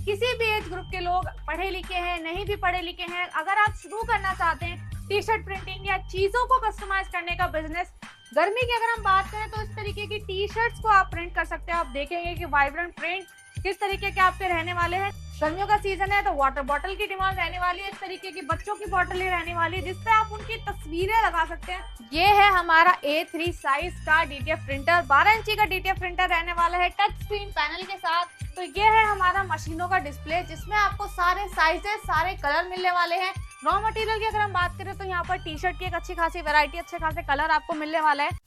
किसी भी age group के लोग, पढ़े लिखे हैं, नहीं भी पढ़े लिखे हैं, अगर आप शुरू करना चाहते हैं टी शर्ट प्रिंटिंग या चीजों को कस्टमाइज करने का बिजनेस। गर्मी की अगर हम बात करें तो इस तरीके की टी शर्ट्स को आप प्रिंट कर सकते हैं। आप देखेंगे कि वाइब्रेंट प्रिंट किस तरीके के आपके रहने वाले हैं। गर्मियों का सीजन है तो वाटर बॉटल की डिमांड रहने वाली है। इस तरीके की बच्चों की बॉटल ही रहने वाली है जिसपे आप उनकी तस्वीरें लगा सकते हैं। ये है हमारा A3 साइज का DTF प्रिंटर, 12 इंची का DTF प्रिंटर रहने वाला है टच स्क्रीन पैनल के साथ। तो ये है हमारा मशीनों का डिस्प्ले जिसमें आपको सारे साइजेस, सारे कलर मिलने वाले हैं। रॉ मटेरियल की अगर हम बात करें तो यहाँ पर टी शर्ट की एक अच्छी खासी वैरायटी, अच्छे खासे कलर आपको मिलने वाला है।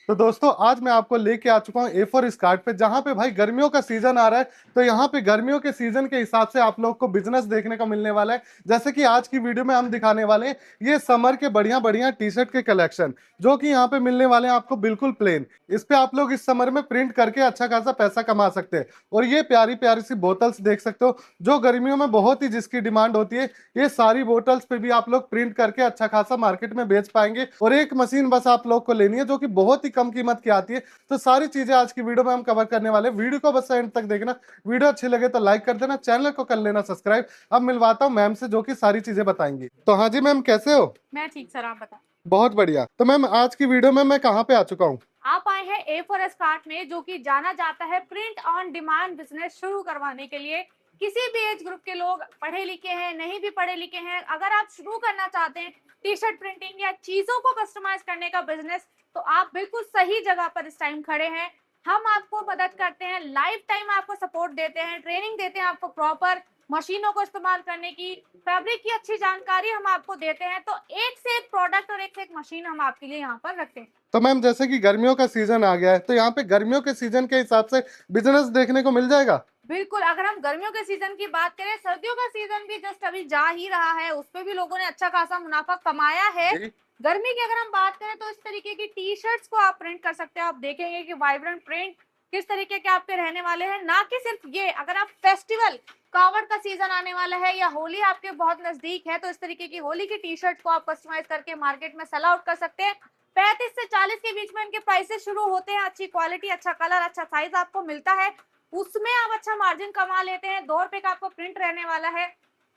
तो दोस्तों आज मैं आपको लेके आ चुका हूँ A4 स्कार्ट पे, जहाँ पे भाई गर्मियों का सीजन आ रहा है। तो यहाँ पे गर्मियों के सीजन के हिसाब से आप लोग को बिजनेस देखने को मिलने वाला है। जैसे कि आज की वीडियो में हम दिखाने वाले हैं ये समर के बढ़िया बढ़िया टी शर्ट के कलेक्शन, जो कि यहाँ पे मिलने वाले हैं आपको बिल्कुल प्लेन। इस पे आप लोग इस समर में प्रिंट करके अच्छा खासा पैसा कमा सकते हैं। और ये प्यारी प्यारी सी बोतल्स देख सकते हो, जो गर्मियों में बहुत ही जिसकी डिमांड होती है। ये सारी बोतल्स पे भी आप लोग प्रिंट करके अच्छा खासा मार्केट में बेच पाएंगे। और एक मशीन बस आप लोग को लेनी है जो कि बहुत ही कम कीमत की आती है। तो सारी चीजें आज की वीडियो में हम कवर करने वाले हैं। वीडियो को बस एंड तक देखना। वीडियो अच्छी लगे तो लाइक कर देना, चैनल को कर लेना सब्सक्राइब। अब मिलवाता हूँ मैम से जो कि सारी चीजें बताएंगी। तो हाँ जी मैम, कैसे हो? मैं ठीक सर, आप बताएं। बहुत बढ़िया। तो मैम आज की वीडियो में मैं कहाँ पे आ चुका हूँ? आप आए हैं A4 स्कार्ट में, जो कि जाना जाता है प्रिंट ऑन डिमांड बिजनेस शुरू करवाने के लिए। किसी भी एज ग्रुप के लोग, पढ़े लिखे हैं, नहीं भी पढ़े लिखे हैं, अगर आप शुरू करना चाहते हैं टी शर्ट प्रिंटिंग या चीजों को कस्टमाइज करने का बिजनेस, तो आप बिल्कुल सही जगह पर इस टाइम खड़े हैं। हम आपको मदद करते हैं, लाइफ टाइम आपको सपोर्ट देते हैं, ट्रेनिंग देते हैं आपको प्रॉपर मशीनों को इस्तेमाल करने की, फैब्रिक की अच्छी जानकारी हम आपको देते हैं। तो एक से एक प्रोडक्ट और एक से एक मशीन हम आपके लिए यहाँ पर रखते हैं। तो मैम जैसे कि गर्मियों का सीजन आ गया है, तो यहाँ पे गर्मियों के सीजन के हिसाब से बिजनेस देखने को मिल जाएगा। बिल्कुल, अगर हम गर्मियों के सीजन की बात करें, सर्दियों का सीजन भी जस्ट अभी जा ही रहा है, उसपे भी लोगों ने अच्छा खासा मुनाफा कमाया है। जी। गर्मी की अगर हम बात करें तो इस तरीके की टी शर्ट्स को आप प्रिंट कर सकते हैं। आप देखेंगे कि वाइब्रेंट प्रिंट किस तरीके के आपके रहने वाले हैं। ना कि सिर्फ ये, अगर आप फेस्टिवल, कावड़ का सीजन आने वाला है या होली आपके बहुत नजदीक है, तो इस तरीके की होली की टी शर्ट को आप कस्टमाइज करके मार्केट में सेल आउट कर सकते हैं। 35 से 40 के बीच में इनके प्राइसेस शुरू होते हैं। अच्छी क्वालिटी, अच्छा कलर, अच्छा साइज आपको मिलता है, उसमें आप अच्छा मार्जिन कमा लेते हैं। 2 रुपए का आपको प्रिंट रहने वाला है।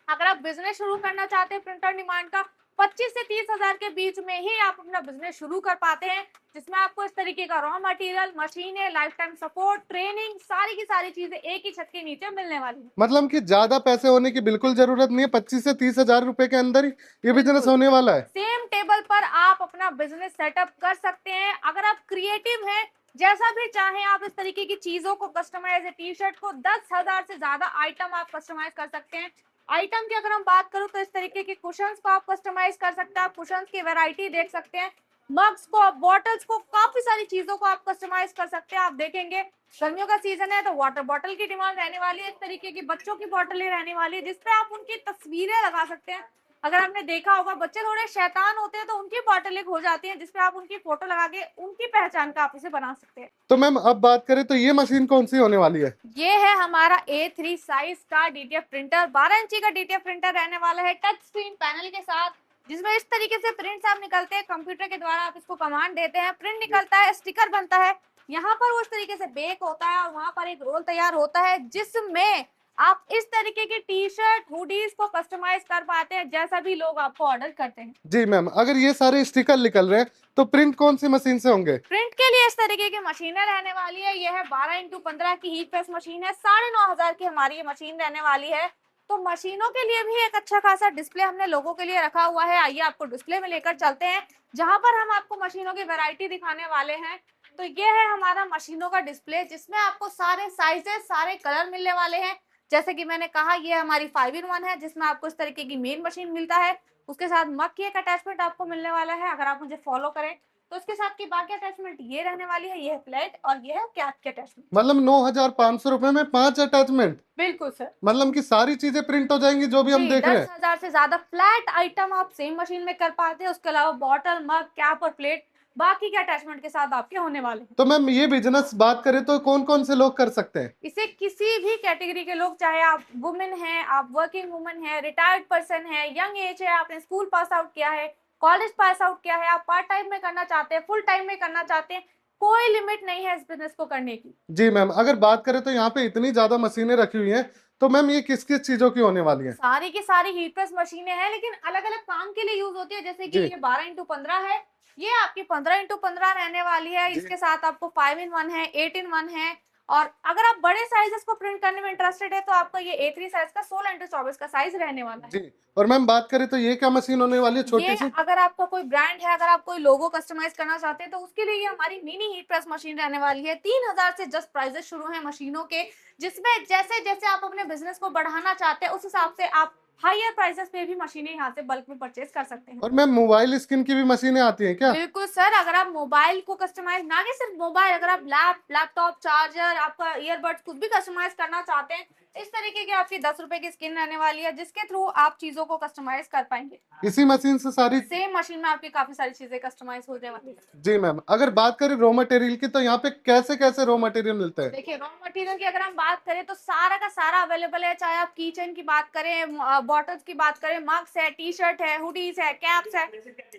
अगर आप बिजनेस शुरू करना चाहते हैं प्रिंटर डिमांड का, 25 से 30 हजार के बीच में ही आप अपना बिजनेस शुरू कर पाते हैं, जिसमें आपको इस तरीके का रॉ मटेरियल, मशीनें, लाइफ टाइम सपोर्ट, ट्रेनिंग, सारी की सारी चीजें एक ही छत के नीचे मिलने वाली है। मतलब कि ज्यादा पैसे होने की बिल्कुल जरूरत नहीं है, 25 से 30 हजार रुपए के अंदर ही ये बिजनेस होने वाला है। सेम टेबल पर आप अपना बिजनेस सेटअप कर सकते हैं। अगर आप क्रिएटिव हैं, जैसा भी चाहें, आप इस तरीके की चीजों को कस्टमाइज, टी शर्ट को 10,000 से ज्यादा आइटम आप कस्टमाइज कर सकते हैं। आइटम की अगर हम बात करूं तो इस तरीके के कुशन्स को आप कस्टमाइज कर सकते हैं। आप कुशन्स की वैरायटी देख सकते हैं, मग्स को, बॉटल्स को, काफी सारी चीजों को आप कस्टमाइज कर सकते हैं। आप देखेंगे गर्मियों का सीजन है तो वाटर बॉटल की डिमांड रहने वाली है। इस तरीके की बच्चों की बॉटलें रहने वाली है जिसपे आप उनकी तस्वीरें लगा सकते हैं। अगर आपने देखा होगा, बच्चे थोड़े शैतान होते हैं तो उनकी बॉटलें खो जाती हैं, जिसपे आप उनकी फोटो लगा के उनकी पहचान का आप इसे बना सकते हैं। तो मैम अब बात करें तो ये मशीन कौन सी होने वाली है? ये है हमारा A3 साइज का DTF प्रिंटर, 12 इंची का DTF प्रिंटर रहने वाला है टच स्क्रीन पैनल के साथ, जिसमें इस तरीके से प्रिंट्स आप निकलते हैं। कंप्यूटर के द्वारा आप इसको कमांड देते हैं, प्रिंट निकलता है, स्टिकर बनता है। यहाँ पर वो इस तरीके से बेक होता है और वहां पर एक रोल तैयार होता है, जिसमें आप इस तरीके की टी शर्ट, हुडीज को कस्टमाइज कर पाते हैं, जैसा भी लोग आपको ऑर्डर करते हैं। जी मैम, अगर ये सारे स्टिकर निकल रहे हैं तो प्रिंट कौन सी मशीन से होंगे? प्रिंट के लिए इस तरीके की मशीनें रहने वाली है। यह है 12x15 की हीट प्रेस मशीन है, 9,500 की हमारी ये मशीन रहने वाली है। तो मशीनों के लिए भी एक अच्छा खासा डिस्प्ले हमने लोगों के लिए रखा हुआ है। आइए आपको डिस्प्ले में लेकर चलते हैं, जहां पर हम आपको मशीनों की वैरायटी दिखाने वाले हैं। तो ये है हमारा मशीनों का डिस्प्ले, जिसमें आपको सारे साइजेस, सारे कलर मिलने वाले हैं। जैसे कि मैंने कहा, ये हमारी 5-in-1 है, जिसमें आपको इस तरीके की मेन मशीन मिलता है, उसके साथ मग की एक अटैचमेंट आपको मिलने वाला है। अगर आप मुझे फॉलो करें तो इसके साथ की बाकी अटैचमेंट ये रहने वाली है, ये है प्लेट और ये है कैप की अटैचमेंट। मतलब 9,500 रुपए में 5 अटैचमेंट? बिल्कुल सर। मतलब कि सारी चीजें प्रिंट हो जाएंगी जो भी हम देख रहे हैं। 10,000 से ज्यादा फ्लैट आइटम आप सेम मशीन में कर पाते हैं। उसके अलावा बॉटल, मग, कैप और प्लेट बाकी के अटैचमेंट के साथ आपके होने वाले हैं। तो मैम ये बिजनेस बात करें तो कौन कौन से लोग कर सकते हैं? इसे किसी भी कैटेगरी के लोग, चाहे आप वुमेन हैं, आप वर्किंग वुमेन है, रिटायर्ड पर्सन है, यंग एज है, आपने स्कूल पास आउट किया है, कॉलेज पास आउट किया है, आप पार्ट टाइम में करना चाहते हैं, फुल टाइम में करना चाहते हैं, कोई लिमिट नहीं है इस बिजनेस को करने की। जी मैम, अगर बात करें तो यहाँ पे इतनी ज्यादा मशीनें रखी हुई हैं, तो मैम ये किस किस चीजों की होने वाली हैं? सारी की सारी हीट प्रेस मशीनें हैं, लेकिन अलग अलग काम के लिए यूज होती है। जैसे कि जी ये 12x15 है, ये आपकी 15x15 रहने वाली है। जी। इसके साथ आपको 5 in 1 है, 8 in 1 है। और अगर आप बड़े साइजेस को प्रिंट करने में इंटरेस्टेड है तो आपका ये A3 साइज का 16x24 का साइज रहने वाला है। जी, और मैम बात करें तो ये क्या मशीन होने वाली है, छोटी ये सी? अगर आपका कोई ब्रांड है, अगर आप कोई लोगो कस्टमाइज करना चाहते हैं तो उसके लिए ये हमारी मिनी हीट प्रेस मशीन रहने वाली है। 3000 से जस्ट प्राइजेस शुरू हैं मशीनों के, जिसमें जैसे जैसे आप अपने बिजनेस को बढ़ाना चाहते हैं उस हिसाब से आप हायर प्राइसेस पे भी मशीनें यहाँ से बल्क में परचेज कर सकते हैं। और मैम मोबाइल स्किन की भी मशीनें आती हैं क्या? बिल्कुल सर, अगर आप मोबाइल को कस्टमाइज, ना कि सिर्फ मोबाइल, अगर आप लैपटॉप, चार्जर, आपका ईयरबड्स कुछ भी कस्टमाइज करना चाहते हैं, इस तरीके की आपकी 10 रुपए की स्किन रहने वाली है, जिसके थ्रू आप चीजों को कस्टमाइज कर पाएंगे। इसी मशीन से सारी? सेम मशीन में आपकी काफी सारी चीजें कस्टमाइज होने वाली है। जी मैम, अगर बात करें रॉ मटेरियल की तो यहाँ पे कैसे कैसे रॉ मटेरियल मिलता है? देखिए, रॉ मटेरियल की अगर हम बात करें तो सारा का सारा अवेलेबल है। चाहे आप की चेन की बात करें, बॉटल्स की बात करें, मग्स है, टी शर्ट है, हुडीज है, कैप्स है,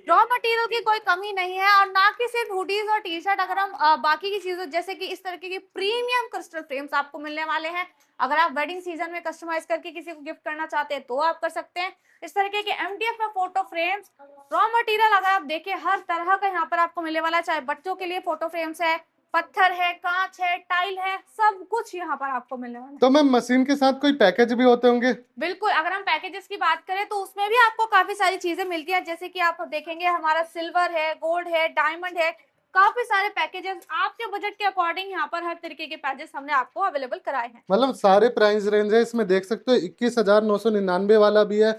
रॉ मटेरियल की कोई कमी नहीं है। और ना कि सिर्फ हुडीज और टी शर्ट, अगर हम बाकी की चीजों जैसे कि इस तरीके की प्रीमियम क्रिस्टल फ्रेम्स आपको मिलने वाले हैं। अगर आप वेडिंग सीजन में कस्टमाइज करके किसी को गिफ्ट करना चाहते हैं तो आप कर सकते हैं। इस तरीके के MDF में फोटो फ्रेम्स, रॉ मटेरियल अगर आप देखिए हर तरह का यहाँ पर आपको मिलने वाला है। चाहे बच्चों के लिए फोटो फ्रेम्स है, पत्थर है, कांच है, टाइल है, सब कुछ यहाँ पर आपको मिलने वाला है। तो मैम मशीन के साथ कोई पैकेज भी होते होंगे? बिल्कुल, अगर हम पैकेजेस की बात करें तो उसमें भी आपको काफी सारी चीजें मिलती है। जैसे कि आप देखेंगे हमारा सिल्वर है, गोल्ड है, डायमंड है, काफी सारे पैकेजेस आपके बजट के अकॉर्डिंग यहाँ पर हर तरीके के पैकेजेस हमने आपको अवेलेबल कराए हैं। मतलब सारे प्राइस रेंज है इसमें, देख सकते हो 21,999 वाला भी है,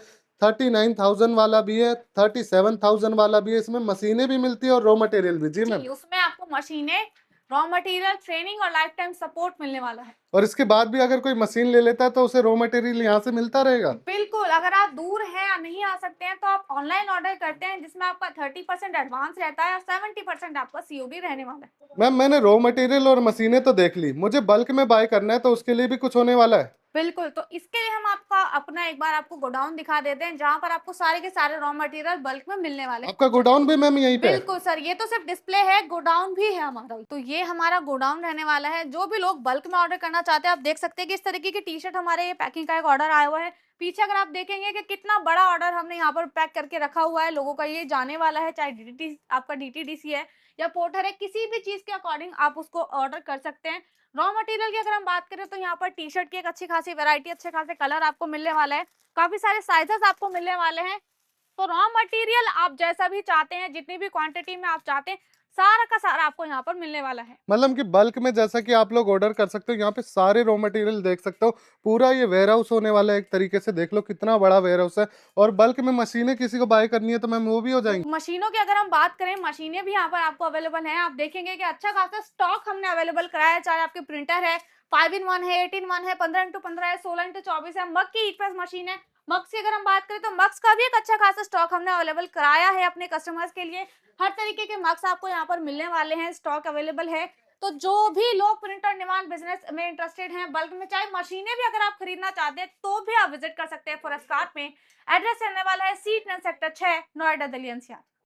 39,000 वाला भी है, 37,000 वाला भी है। इसमें मशीनें भी मिलती है और रॉ मटेरियल भी। जी मैम, जी, उसमें आपको मशीनें, रॉ मटेरियल, ट्रेनिंग और लाइफ टाइम सपोर्ट मिलने वाला है। और इसके बाद भी अगर कोई मशीन ले लेता है तो उसे रॉ मटेरियल यहाँ से मिलता रहेगा? बिल्कुल, अगर आप दूर हैं या नहीं आ सकते हैं तो आप ऑनलाइन ऑर्डर करते हैं, जिसमें आपका 30% एडवांस रहता है और 70% आपका COD रहने वाला है। मैम मैंने रॉ मटेरियल और मशीनें तो देख ली, मुझे बल्क में बाय करना है तो उसके लिए भी कुछ होने वाला है? बिल्कुल, तो इसके लिए हम आपका अपना एक बार आपको गोडाउन दिखा देते हैं, जहाँ पर आपको सारे के सारे रॉ मटेरियल बल्क में मिलने वाले हैं। आपका गोडाउन भी मैम यहीं पे है? बिल्कुल सर, ये तो सिर्फ डिस्प्ले है, गोडाउन भी है हमारा। तो ये हमारा गोडाउन रहने वाला है। जो भी लोग बल्क में ऑर्डर करना चाहते हैं, आप देख सकते हैं कि इस तरीके की टी शर्ट हमारे ये पैकिंग का एक ऑर्डर आया हुआ है। पीछे अगर आप देखेंगे कि कितना बड़ा ऑर्डर हमने यहाँ पर पैक करके रखा हुआ है, लोगों का ये जाने वाला है। चाहे DTT आपका DTDC है या पोर्टर है, किसी भी चीज के अकॉर्डिंग आप उसको ऑर्डर कर सकते हैं। रॉ मटेरियल की अगर हम बात करें तो यहाँ पर टी शर्ट की एक अच्छी खासी वैरायटी, अच्छे खासे कलर आपको मिलने वाला है, काफी सारे साइजेस आपको मिलने वाले हैं। तो रॉ मटेरियल आप जैसा भी चाहते हैं, जितनी भी क्वांटिटी में आप चाहते हैं, सारा का सारा आपको यहाँ पर मिलने वाला है। मतलब कि बल्क में जैसा कि आप लोग ऑर्डर कर सकते हो, यहाँ पे सारे रॉ मटेरियल देख सकते हो। पूरा ये वेयर हाउस होने वाला है, एक तरीके से देख लो कितना बड़ा वेयर हाउस है। और बल्क में मशीनें किसी को बाय करनी है तो मैम वो भी हो जाएंगी? मशीनों की अगर हम बात करें, मशीनें भी यहाँ पर आपको अवेलेबल हैं। आप देखेंगे कि अच्छा खासा स्टॉक हमने अवेलेबल कराया है। चाहे आपके प्रिंटर है, 5 in 1 है, 8 in 1 है, 15x15 है, 16x24 है, मग की हीट प्रेस मशीन है। मग्स की अगर हम बात करें तो मग्स का भी एक अच्छा खासा स्टॉक हमने अवेलेबल कराया है अपने कस्टमर्स के लिए। हर तरीके के मग्स आपको यहाँ पर मिलने वाले हैं, स्टॉक अवेलेबल है। तो जो भी लोग प्रिंट और डिमांड बिजनेस में इंटरेस्टेड हैं, बल्क में चाहे मशीनें भी अगर आप खरीदना चाहते हैं तो भी आप विजिट कर सकते हैं फॉरेस्ट कार्ट में। एड्रेस रहने वाला है C10 sector 6, Noida, Delhi, NCR।